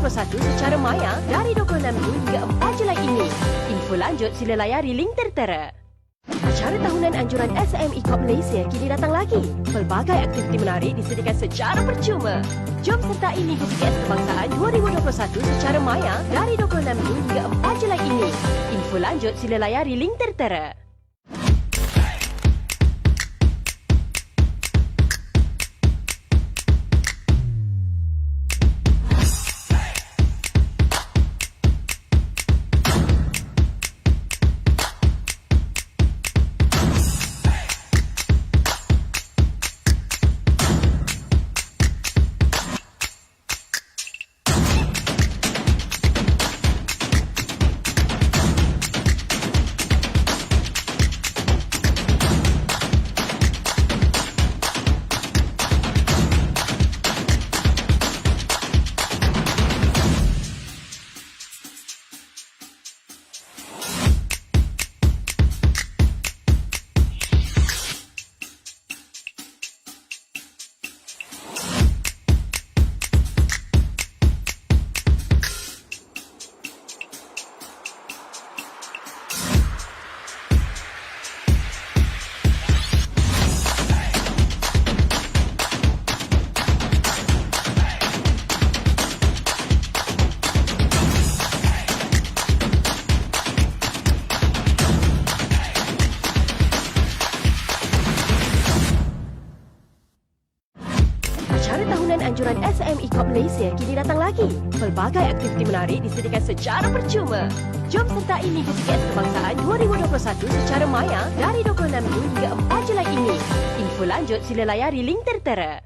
2021 secara maya dari 26 Jun hingga 4 Julai ini. Info lanjut sila layari link tertera. Acara tahunan anjuran SME Corp Malaysia kini datang lagi. Pelbagai aktiviti menarik disediakan secara percuma. Jom sertai Liga CKS Kebangsaan 2021 secara maya dari 26 Jun hingga 4 Julai ini. Info lanjut sila layari link tertera. Anjuran SME Corp Malaysia kini datang lagi. Pelbagai aktiviti menarik disediakan secara percuma. Jom sertai Liga CKS Kebangsaan 2021 secara maya dari 26 Jun hingga 4 Julai ini. Info lanjut sila layari link tertera.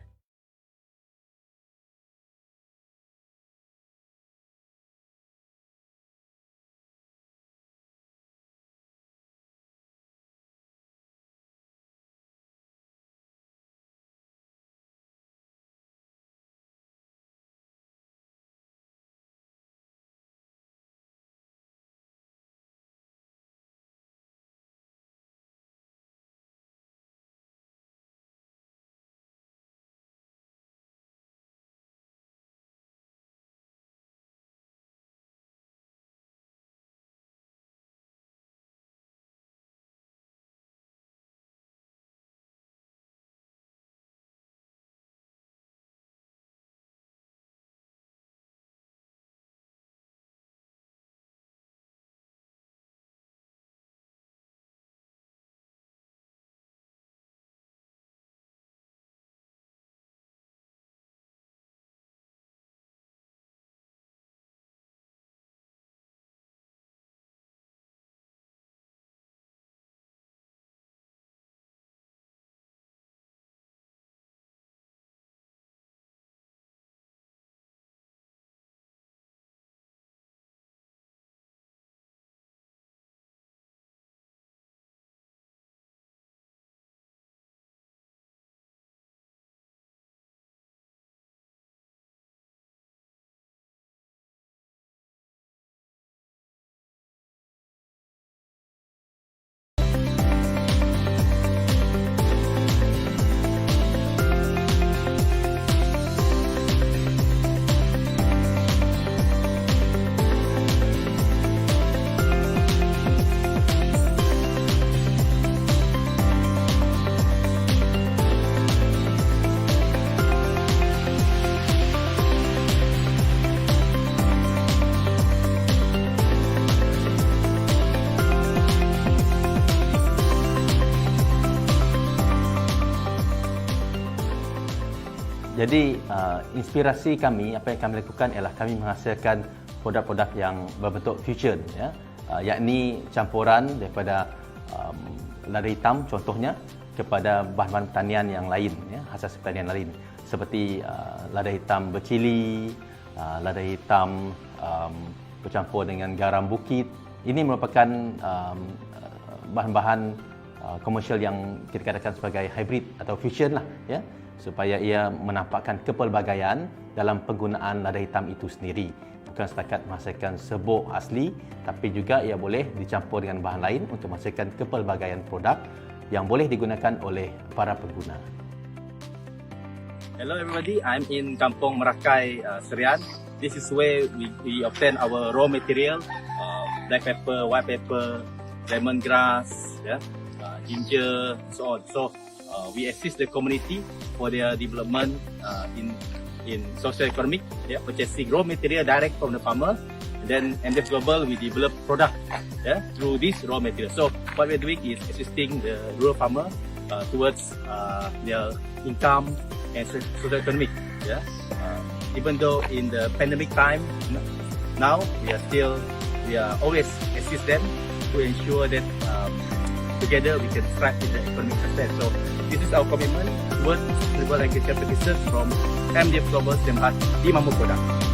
Jadi inspirasi kami, apa yang kami lakukan ialah kami menghasilkan produk-produk yang berbentuk fusion, ya, yakni campuran daripada lada hitam contohnya kepada bahan-bahan pertanian yang lain, ya, hasil pertanian lain seperti lada hitam bercili, lada hitam bercampur dengan garam bukit. Ini merupakan bahan-bahan komersial yang kita katakan sebagai hybrid atau fusion lah, ya, supaya ia menampakkan kepelbagaian dalam penggunaan lada hitam itu sendiri. Bukan setakat menghasilkan serbuk asli, tapi juga ia boleh dicampur dengan bahan lain untuk menghasilkan kepelbagaian produk yang boleh digunakan oleh para pengguna. Hello everybody, I'm in Kampung Merakai, Serian. This is where we obtain our raw material, black pepper, white pepper, lemongrass, yeah, ginger, so on. So we assist the community for their development in socio-economic, yeah, purchasing raw material direct from the farmer. And then MDF Global, we develop product, yeah, through this raw material. So what we're doing is assisting the rural farmer towards their income and socio-economic. Yeah. Even though in the pandemic time, now we are always assist them to ensure that together we can thrive in the economic success. So this is our commitment towards sustainable agriculture practices from MDF Global Sempat di Mambu Product.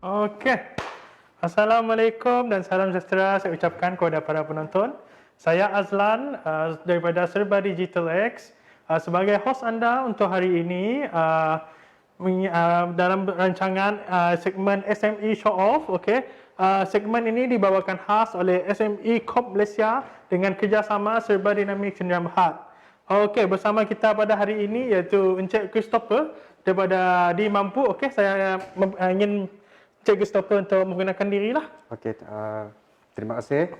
Okey. Assalamualaikum dan salam sejahtera saya ucapkan kepada para penonton. Saya Azlan daripada Serba Digital X. Sebagai host anda untuk hari ini dalam rancangan segmen SME Show Off. Okey. Segmen ini dibawakan khas oleh SME Corp Malaysia dengan kerjasama Serba Dinamik Sdn Bhd. Okey, bersama kita pada hari ini iaitu Encik Christopher daripada di Mampu. Okey, saya ingin Encik Christopher untuk menggunakan dirilah. Okey, terima kasih.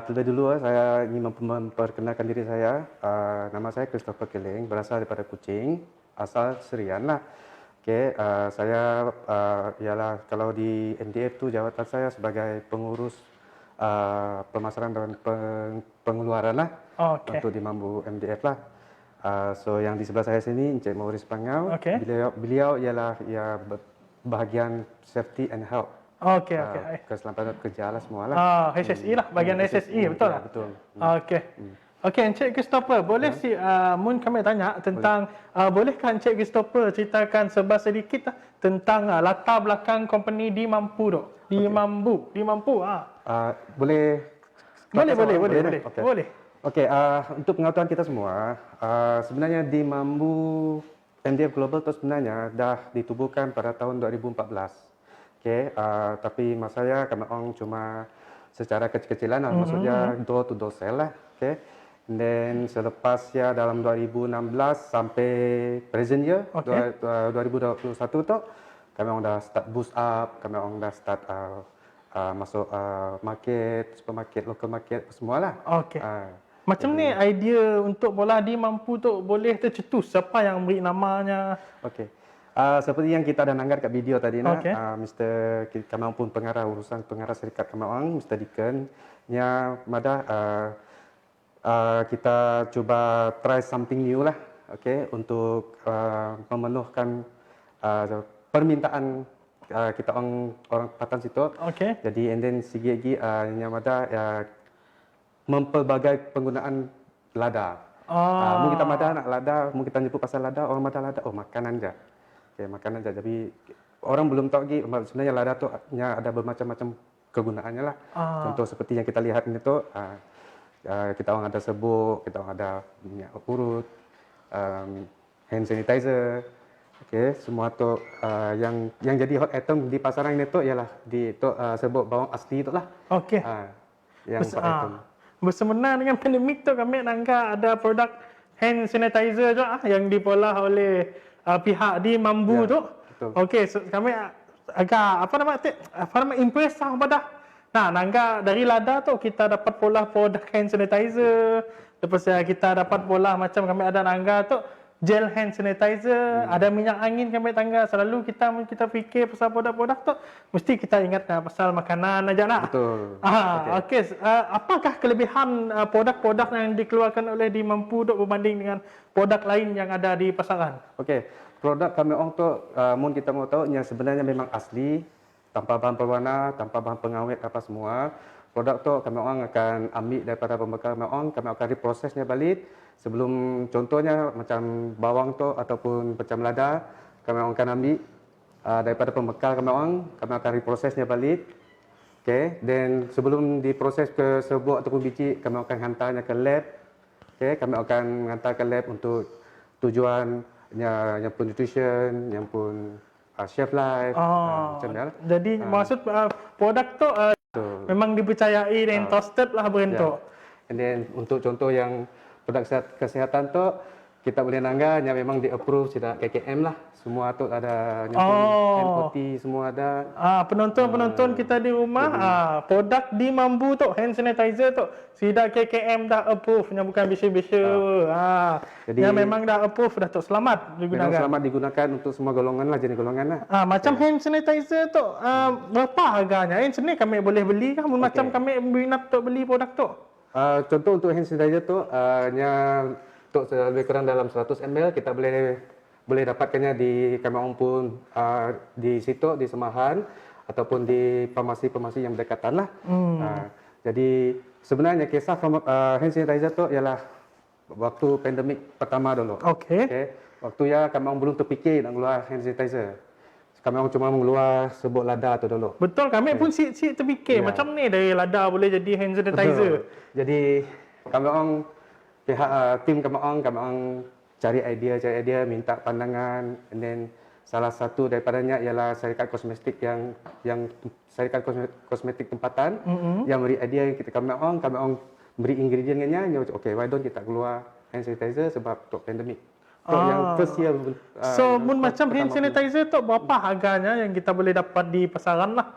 Terlebih dulu saya ingin memperkenalkan diri saya. Nama saya Christopher Keling, berasal daripada Kuching, asal Serian lah. Okey, saya ialah kalau di MDF tu jawatan saya sebagai pengurus pemasaran dan pengeluaran lah. Okey. Untuk di Mambu MDF lah. So yang di sebelah saya sini Encik Maurice Pangau. Okey. Beliau ialah bahagian safety and health. Okey, okey. Keselamatan kerja lah semua lah. HSE lah, bahagian SSE, betul tak? Betul. Okey. Okey, Encik Christopher, boleh si Mun kami tanya tentang bolehkah Encik Christopher ceritakan sedikit tentang latar belakang company di Mampu tu? Di Mambu, di Mampu Boleh. Boleh. Okay. Boleh. Okey, untuk pengetahuan kita semua, sebenarnya di Mambu MDF Global tu sebenarnya dah ditubuhkan pada tahun 2014. Okey, tapi masa saya kami orang cuma secara kecil-kecilan lah, maksudnya door to door sell lah. Okey. Dan selepas ya dalam 2016 sampai present year 2021 tu kami orang dah start boost up, kami orang dah start masuk market, supermarket, local market semualah. Okey. Macam ni idea untuk bola di Mampu tu boleh tercetus siapa yang beri namanya? Okey. Seperti yang kita ada nanggar kat video tadi Okay. Mr. Kami pun urusan pengarah syarikat kami orang Mr. Deacon nya mada kita cuba try something new lah. Okey, untuk memenuhkan permintaan kita orang Patan situ. Okey. Jadi and then sigi-gi nya mada mempelbagai penggunaan lada. Mungkin kita mada nak lada, mungkin kita nyebut pasal lada, orang mada lada, makanan je. Okey, makanan je. Jadi orang belum tahu lagi sebenarnya lada tu ada bermacam-macam kegunaannya lah. Contoh seperti yang kita lihat ini tu, kita orang ada serbuk, kita orang ada minyak urut, hand sanitizer. Okey, semua tu yang jadi hot item di pasaran ini tu ialah di serbuk bawang asli tu lah. Okey. Yang hot item. Bersemenang dengan pandemik tu kami nangka ada produk hand sanitizer tu yang dipolah oleh pihak di Mambu tu. Betul. Okey, so kami agak apa nama impress lah pada. Nah, nangka dari lada tu kita dapat pola produk hand sanitizer. Lepas kita dapat pola macam kami ada nangka tu gel hand sanitizer, ada minyak angin kami tangga. Selalu kita fikir pasal produk-produk tu mesti kita ingat pasal makanan aja nak. Betul. Okey. Apakah kelebihan produk-produk yang dikeluarkan oleh di Mampu duk berbanding dengan produk lain yang ada di pasaran? Okey, produk kami orang tu mun kita mau tahu yang sebenarnya memang asli, tanpa bahan perwarna, tanpa bahan pengawet apa semua. produk tu kami orang akan ambil daripada pembekal kami akan reprosesnya balik. Sebelum contohnya macam bawang tu ataupun macam lada, kami orang akan ambil daripada pembekal kami akan reprosesnya balik. Okay, dan sebelum diproses ke serbuk ataupun biji, kami akan hantarnya ke lab. Okay, kami akan hantar ke lab untuk tujuan yang pun nutrition, yang pun shelf life, macam ni lah. Jadi maksud produk tu memang dipercayai dan trusted lah brand tu. And then untuk contoh yang produk kesihatan tu, kita boleh nangga yang memang di-approve sudah KKM lah. Semua tu ada, yang pun NOT semua ada. Penonton-penonton kita di rumah, produk di Mambu tu, hand sanitizer tu, sudah KKM dah approve, yang bukan biasa-biasa. Jadi yang memang dah approve, dah tu selamat digunakan. Memang selamat digunakan untuk semua golongan lah, jenis golongan lah. Macam hand sanitizer tu, berapa harganya? Yang sini kami boleh beli kah? Macam kami minat untuk beli produk tu. Contoh untuk hand sanitizer tu, untuk lebih kurang dalam 100 ml kita boleh dapatkannya di kami orang pun di situ di Semahan ataupun di farmasi-farmasi yang berdekatan lah. Jadi sebenarnya kisah hand sanitizer tu ialah waktu pandemik pertama dulu. Okay. Waktu ya kami orang belum terfikir nak keluar hand sanitizer. Kami orang cuma mengeluar serbuk lada tu dulu. Betul, kami pun si terfikir macam ni dari lada boleh jadi hand sanitizer. Jadi kami orang pihak tim kami orang cari idea, minta pandangan, and then salah satu daripadanya ialah syarikat kosmetik yang syarikat kosmetik tempatan yang beri idea kami orang beri ingredientnya, okay, why don't kita keluar hand sanitizer sebab untuk pandemik. Yang first year. Macam hand sanitizer tu berapa harganya yang kita boleh dapat di pasaran lah?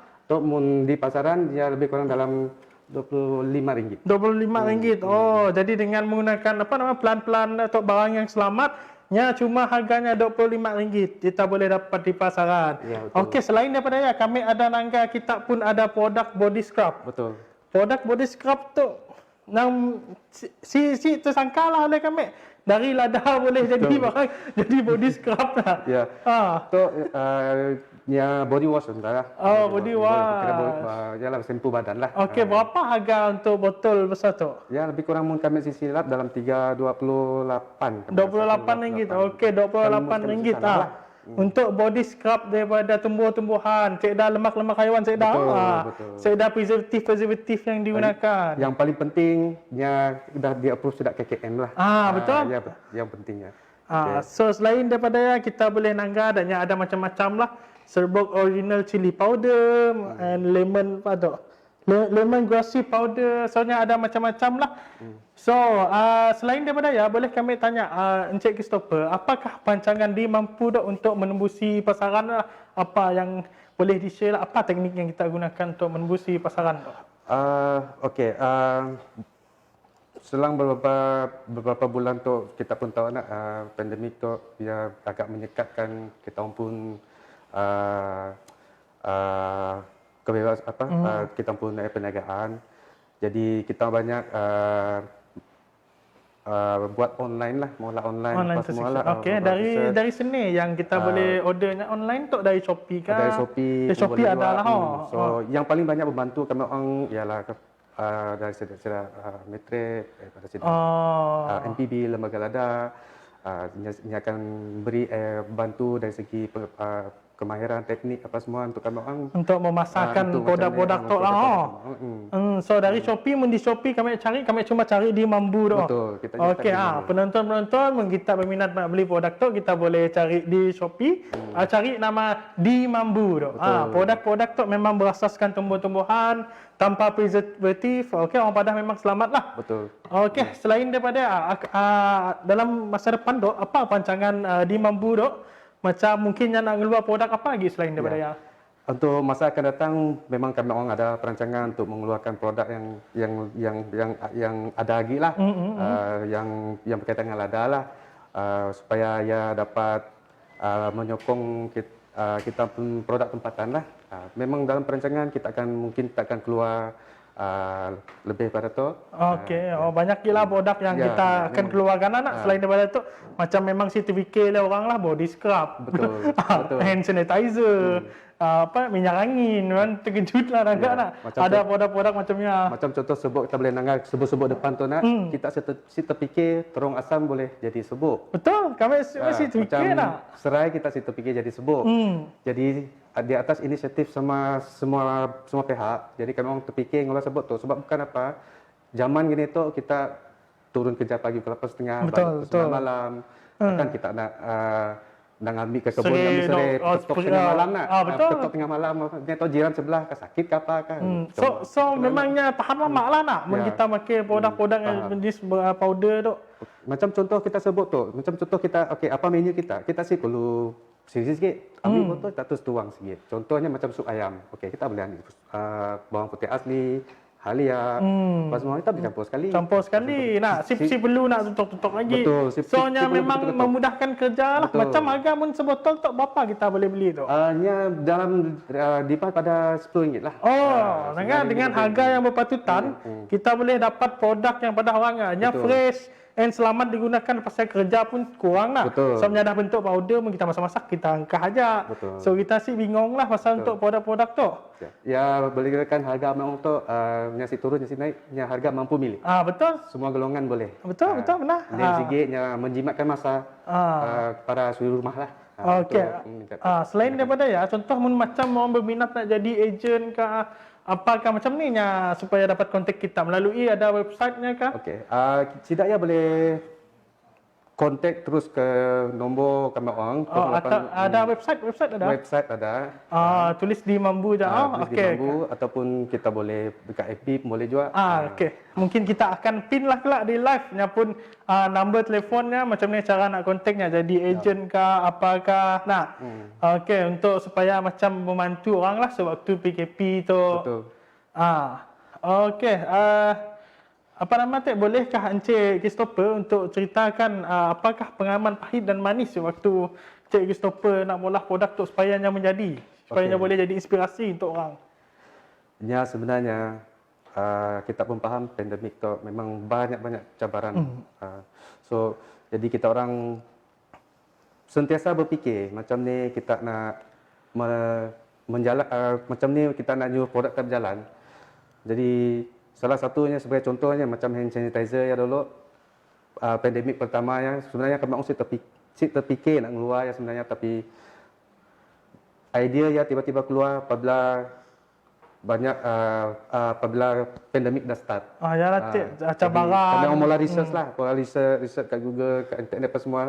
Di pasaran dia lebih kurang dalam RM25. RM25. Jadi dengan menggunakan pelan-pelan atau barang yang selamatnya cuma harganya RM25 kita boleh dapat di pasaran. Okey, selain daripada kami ada nangga kita pun ada produk body scrub. Betul. Produk body scrub tu si tersangkalah oleh kami dari lada boleh jadi barang jadi body scrub lah. Ya. Body wash sebenarnya. Body wash. Yalah shampoo badan lah. Okey, berapa harga untuk botol besar tu? Ya, lebih kurang kami silap dalam RM28. RM28. Okey, RM28 Untuk body scrub daripada tumbuh-tumbuhan, cek dah lemak-lemak haiwan, cek dah. Cek dah preservatif yang digunakan. Yang paling pentingnya dah di-approve sudah KKM lah. Betul. Ya, yang pentingnya. So selain daripada kita boleh nangga dan ada macam-macam lah. Serbuk original chili powder and lemon lemon grassy powder, soalnya ada macam-macam lah. So selain daripada boleh kami tanya Encik Christopher, apakah perancangan di Mampu untuk menembusi pasaran lah? Apa yang boleh di-share lah, apa teknik yang kita gunakan untuk menembusi pasaran tu? Okey, selang beberapa bulan tu kita pun tahu nak pandemik tu dia agak menyekatkan kita pun kita pun perniagaan. Jadi kita banyak buat online lah, mula online semua lah. Okey, dari sini yang kita boleh ordernya online tu dari Shopee kah? Dari Shopee. Shopee adalah. So yang paling banyak membantu kami orang ialah dari sedia Metrip, daripada sedia MPB, Lembaga Lada, ini akan beri bantu dari segi kemahiran teknik apa semua untuk kami orang untuk memasarkan produk-produk tu lah. So dari Shopee, di Shopee kami cuma cari di Mambu tu. Betul. Okey, penonton-penonton kita berminat nak beli produk tu, kita boleh cari di Shopee, cari nama di Mambu tu. Produk-produk tu memang berasaskan tumbuh-tumbuhan tanpa preservatif. Okey, orang Padang memang selamat lah. Betul. Okey, selain daripada dalam masa depan tu, apa perancangan di Mambu tu? Macam mungkin nak keluar produk apa lagi selain daripada Untuk masa akan datang memang kami orang ada perancangan untuk mengeluarkan produk yang ada lagi lah, yang berkaitan dengan lada lah, supaya ia dapat menyokong kita pun produk tempatan lah. Memang dalam perancangan kita akan keluar lebih pada tu. Okey, banyak gila produk yang kita akan keluarkan anak. Selain daripada tu, macam memang si terfikir lah orang lah body scrub, betul. hand sanitizer, minyak angin kan, terkejut lah nak Ya, nak. macam Ada tu. produk-produk macamnya. Macam contoh sebut kita boleh nangar sebut-sebut depan tu nak, kita si terfikir terung asam boleh jadi sebut. Betul, kami masih Macam fikir nak. serai kita si terfikir jadi sebut. Jadi di atas inisiatif sama semua pihak. Jadi kami orang terfikir ngolah sebut tu sebab bukan apa. Zaman gini tu kita turun kerja pagi pukul 8.30 Betul, balik betul. pukul 9 malam. Kan kita nak ambil ke kebun Seri, kami sore oh, ketok sepuluh, tengah malam nak. betul. Ketok tengah malam dia tahu jiran sebelah ke sakit ke apa kan. So memangnya tahan lama lah nak mun Ya. kita pakai produk-produk yang Faham. jenis powder tu. Macam contoh kita sebut tu, macam contoh kita okey apa menu kita sih perlu sikit-sikit ambil botol tak terus tuang sikit. Contohnya macam sup ayam. Okey, kita boleh ambil bawang putih asli, halia, apa semua kita boleh campur sekali. Campur sekali. Nak si perlu nak tutup-tutup lagi. Betul, Soalnya perlu memang betul-betul. memudahkan kerja lah. Betul. Macam harga mun sebotol tu berapa kita boleh beli tu? Nya dalam dipas pada RM10 lah. Oh, dengan harga yang berpatutan, kita boleh dapat produk yang pada orangnya Betul. fresh and selamat digunakan pasal kerja pun kurang lah. Betul. Soalnya dah bentuk powder, mun kita masak-masak kita angkah aja. Betul. So kita sih bingung lah pasal untuk produk-produk tu. Ya, boleh dikatakan harga memang tu nya si turun, nya si naik, nya harga mampu milih. Betul. Semua golongan boleh. Betul, betul, benar. Dan sikitnya menjimatkan masa para suri rumah lah. Okey. Itu, Selain daripada ya, contoh mun macam orang berminat nak jadi ejen ke apakah macam ni nya supaya dapat kontak kita melalui ada website-nya kah? Okey. Setidaknya boleh kontak terus ke nombor kami orang. Oh, atau ada website ada? Website ada. Tulis di Mambu je. Tulis di Okey. Mambu ataupun kita boleh dekat FB pun boleh juga. Okey. Mungkin kita akan pin lah kelak di live-nya pun nombor telefonnya macam ni cara nak kontaknya jadi ejen kah apakah nak. Okey, untuk supaya macam membantu orang lah sewaktu PKP tu. Betul. Okey. Apa nama Tek, bolehkah Encik Christopher untuk ceritakan apakah pengalaman pahit dan manis waktu Encik Christopher nak mula produk tu supaya nya menjadi, supaya nya boleh jadi inspirasi untuk orang. Ya, sebenarnya kita pun faham pandemik tu memang banyak-banyak cabaran. So jadi kita orang sentiasa berfikir macam ni kita nak menjalan macam ni kita nak nyuruh produk kita berjalan. Jadi salah satunya sebagai contohnya macam hand sanitizer ya dulu pandemik pertama yang sebenarnya kami orang terfikir nak keluar ya sebenarnya tapi idea ya tiba-tiba keluar apabila banyak apabila pandemik dah start. Ya lah Tek, cabaran. Kami orang mula research lah, mula research kat Google, kat internet apa semua.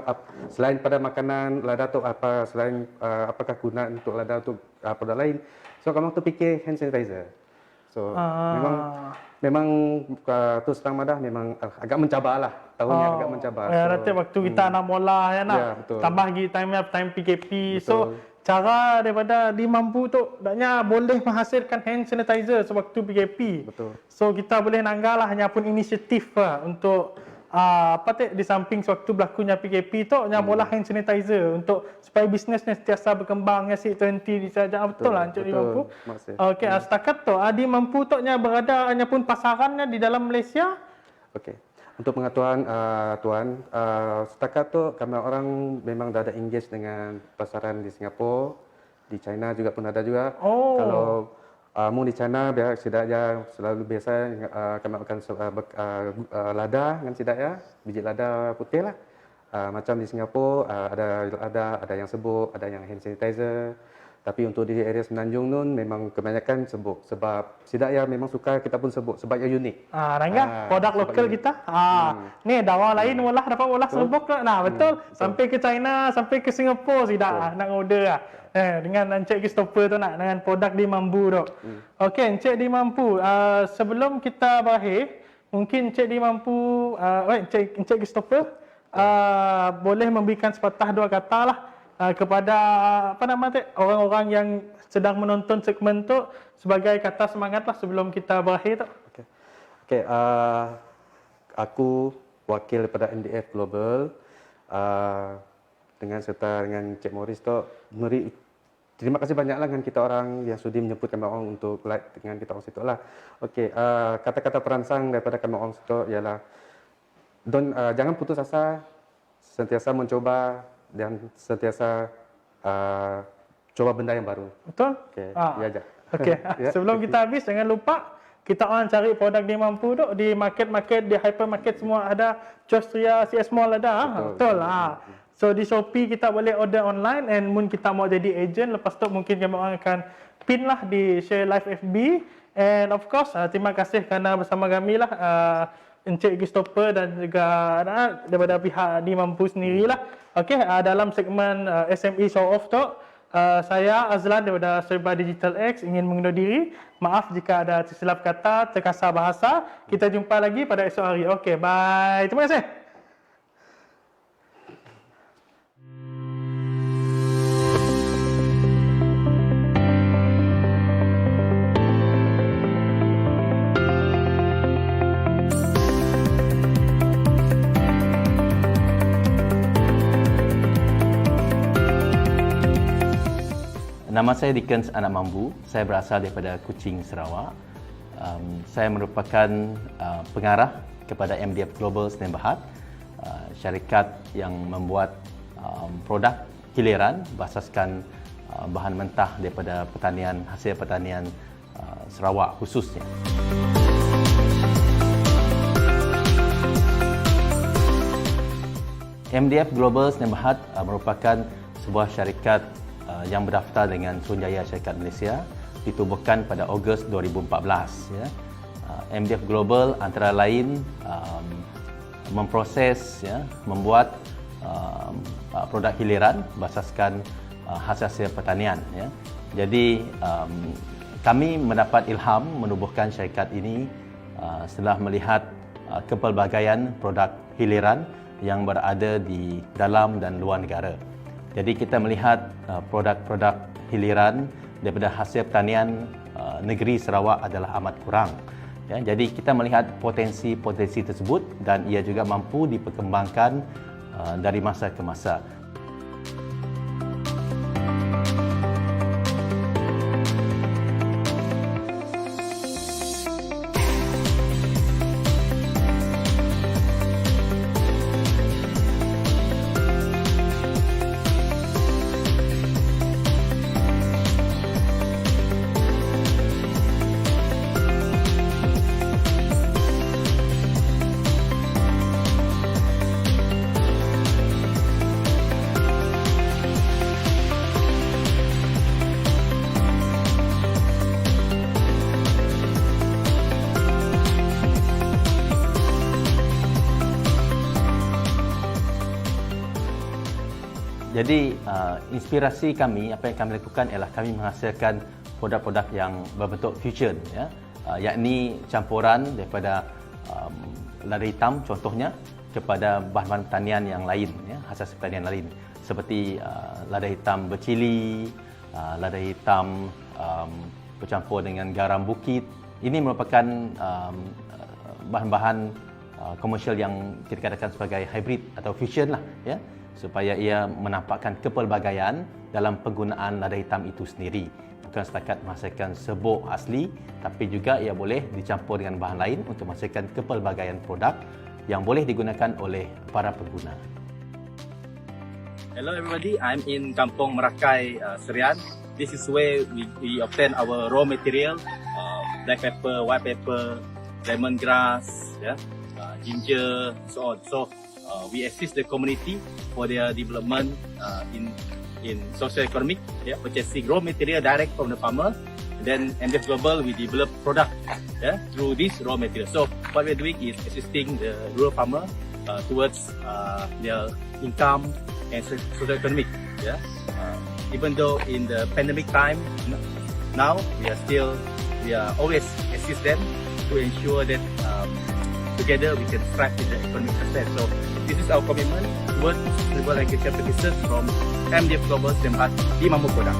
Selain pada makanan, lada tu apa, selain apakah guna untuk lada untuk produk lain. So kami orang terfikir hand sanitizer. So memang terus terang madah memang agak mencabar lah. Tahunnya agak mencabar. Ya nanti waktu kita nak mula ya nak. Ya, betul. Tambah lagi time PKP. Betul. So cara daripada di Mampu tu daknya boleh menghasilkan hand sanitizer sewaktu PKP. Betul. So kita boleh nanggah lah hanya pun inisiatif lah untuk di samping sewaktu berlakunya PKP tu nya mula hand sanitizer untuk supaya bisnesnya sentiasa berkembang ya si 20 di saja. Betul lah Encik di Mampu. Okey, setakat tu di Mampu tu nya berada hanya pun pasarannya di dalam Malaysia. Okey. Untuk pengetahuan tuan, setakat tu kami orang memang dah ada engage dengan pasaran di Singapura, di China juga pun ada juga. Oh. Kalau mu di China biar setidaknya selalu biasa kami akan lada dengan setidaknya biji lada putih lah. Macam di Singapura ada yang sebut, ada yang hand sanitizer. Tapi untuk di area Semenanjung nun memang kebanyakan sebut sebab setidaknya memang suka kita pun sebut sebab yang unik. Rangga produk lokal kita. Ni dawa lain malah dapat malah sebut ke. Nah, betul. Sampai ke China, sampai ke Singapura sudah nak order lah. Dengan Encik Christopher tu nak dengan produk di Mampu tu. Okey, Encik di Mampu. Sebelum kita berakhir, mungkin Encik di Mampu Encik Christopher boleh memberikan sepatah dua kata lah kepada orang-orang yang sedang menonton segmen tu sebagai kata semangat lah sebelum kita berakhir tu. Okey, aku wakil daripada NDF Global dengan serta dengan Cik Morris tu terima kasih banyaklah dengan kita orang yang sudi menjemput kami orang untuk live dengan kita orang situ lah. Okey, kata-kata perangsang daripada kami orang situ ialah jangan putus asa, sentiasa mencoba dan sentiasa coba benda yang baru. Betul? Okey, Ah. ya Jack. Okey. Ya. Sebelum kita habis, jangan lupa kita orang cari produk Di Mampu tu di market-market, di hypermarket semua ada, Chostria, CS Mall ada. Betul. So di Shopee kita boleh order online, and mun kita mau jadi agent, lepas tu mungkin kami orang akan pin lah di share live FB. And of course, terima kasih kerana bersama kami lah Encik Christopher dan juga daripada pihak Di Mampu sendirilah. Okey, dalam segmen SME Show Off tu, saya Azlan daripada Serba Digital X ingin mengundur diri. Maaf jika ada tersilap kata, terkasar bahasa. Kita jumpa lagi pada esok hari. Okey, bye. Terima kasih. Nama saya Dickens Anak Mambu. Saya berasal daripada Kuching, Sarawak. Saya merupakan pengarah kepada MDF Global Sdn Bhd, syarikat yang membuat produk hiliran berasaskan bahan mentah daripada hasil pertanian Sarawak khususnya. MDF Global Sdn Bhd merupakan sebuah syarikat yang berdaftar dengan Suruhanjaya Syarikat Malaysia, ditubuhkan pada Ogos 2014. Ya. MDF Global antara lain memproses, membuat produk hiliran berasaskan hasil pertanian. Ya. Jadi kami mendapat ilham menubuhkan syarikat ini setelah melihat kepelbagaian produk hiliran yang berada di dalam dan luar negara. Jadi kita melihat produk-produk hiliran daripada hasil pertanian negeri Sarawak adalah amat kurang. Ya, jadi kita melihat potensi-potensi tersebut dan ia juga mampu diperkembangkan dari masa ke masa. Jadi inspirasi kami, apa yang kami lakukan ialah kami menghasilkan produk-produk yang berbentuk fusion, ya, yakni campuran daripada lada hitam contohnya kepada bahan-bahan pertanian yang lain, ya, hasil pertanian lain seperti lada hitam bercili, lada hitam bercampur dengan garam bukit. Ini merupakan bahan-bahan komersial yang kita katakan sebagai hybrid atau fusion lah, ya, supaya ia menampakkan kepelbagaian dalam penggunaan lada hitam itu sendiri. Bukan setakat menghasilkan serbuk asli, tapi juga ia boleh dicampur dengan bahan lain untuk menghasilkan kepelbagaian produk yang boleh digunakan oleh para pengguna. Hello everybody, I'm in Kampung Merakai, Serian. This is where we obtain our raw material, black pepper, white pepper, lemongrass, ginger, so on. So we assist the community for their development in socio-economic, purchasing raw material direct from the farmer. Then MDF Global, we develop product through this raw material. So what we're doing is assisting the rural farmer towards their income and socio-economic. Even though in the pandemic time, now we are always assist them to ensure that together we can thrive in the economic success. So this is our commitment towards sustainable agriculture practices from MDF Global Sdn Bhd Di Mampu Product.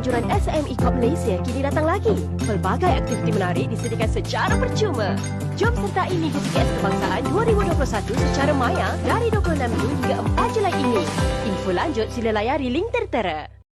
anjuran SME Corp Malaysia kini datang lagi. Pelbagai aktiviti menarik disediakan secara percuma. Jom sertai Liga PKS Kebangsaan 2021 secara maya dari 26 Jun hingga 4 Julai ini. Info lanjut sila layari link tertera.